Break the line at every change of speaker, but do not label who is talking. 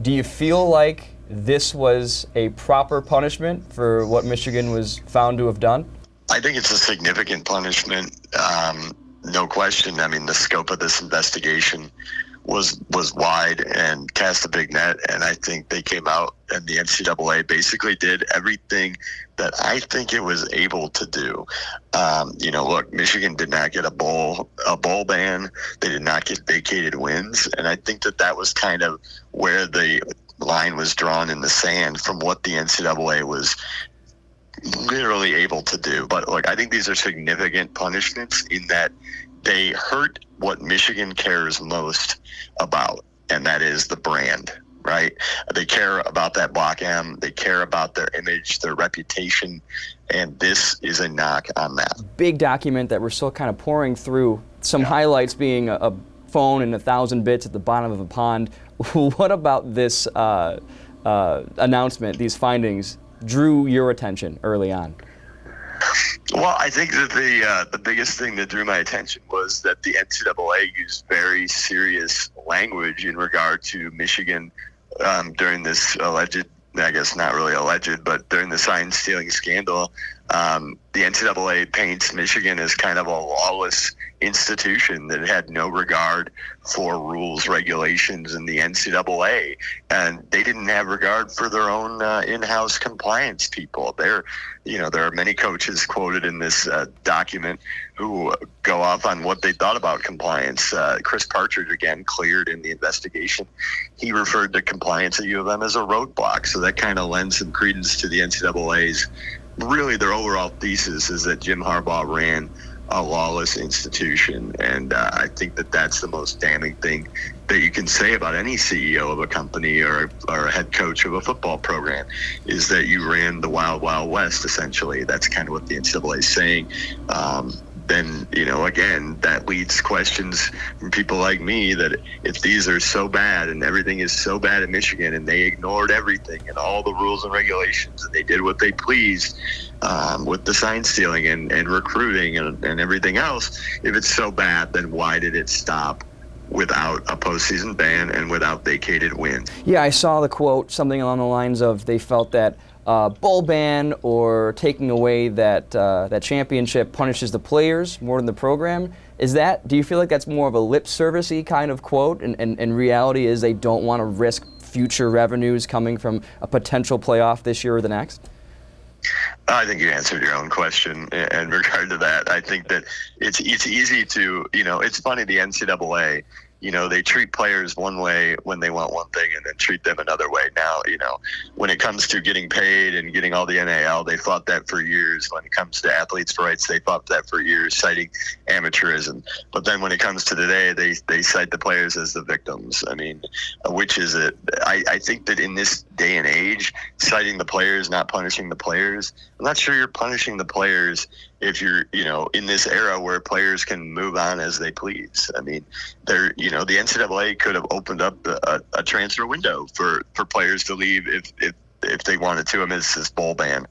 Do you feel like this was a proper punishment for what Michigan was found to have done?
I think it's a significant punishment, no question. I mean, the scope of this investigation was wide and cast a big net, and I think they came out and the NCAA basically did everything that I think it was able to do. Look, Michigan did not get a bowl ban. They did not get vacated wins, and I think that was kind of where the line was drawn in the sand from what the NCAA was literally able to do. But look, I think these are significant punishments in that they hurt what Michigan cares most about, and that is the brand, right? They care about that Block M. They care about their image, their reputation, and this is a knock on that.
Big document that we're still kind of pouring through, some highlights being a phone and 1,000 bits at the bottom of a pond. What about this announcement, these findings, drew your attention early on?
Well, I think that the biggest thing that drew my attention was that the NCAA used very serious language in regard to Michigan during this alleged, I guess not really alleged, but during the sign stealing scandal. The NCAA paints Michigan as kind of a lawless institution that had no regard for rules, regulations, and the NCAA, and they didn't have regard for their own in-house compliance people. There are many coaches quoted in this document who go off on what they thought about compliance. Chris Partridge, again, cleared in the investigation. He referred to compliance at U of M as a roadblock, so that kind of lends some credence to the NCAA's. Really, their overall thesis is that Jim Harbaugh ran a lawless institution, and I think that that's the most damning thing that you can say about any CEO of a company or a head coach of a football program, is that you ran the wild, wild west, essentially. That's kind of what the NCAA is saying. Then, again, that leads questions from people like me that if these are so bad and everything is so bad in Michigan and they ignored everything and all the rules and regulations and they did what they pleased with the sign stealing and recruiting and everything else, if it's so bad, then why did it stop without a postseason ban and without vacated wins?
Yeah, I saw the quote, something along the lines of they felt that bowl ban or taking away that championship punishes the players more than the program. Do you feel like that's more of a lip service-y kind of quote, and reality is they don't want to risk future revenues coming from a potential playoff this year or the next?
I think you answered your own question in regard to that. I think that it's easy to, it's funny, the NCAA, they treat players one way when they want one thing and then treat them another way. Now, when it comes to getting paid and getting all the NIL, they fought that for years. When it comes to athletes' rights, they fought that for years, citing amateurism. But then when it comes to today, they cite the players as the victims. I mean, which is it? I think that in this day and age, citing the players, not punishing the players, I'm not sure you're punishing the players if you're, in this era where players can move on as they please. I mean, the NCAA could have opened up a transfer window for players to leave if they wanted to amidst this bowl ban.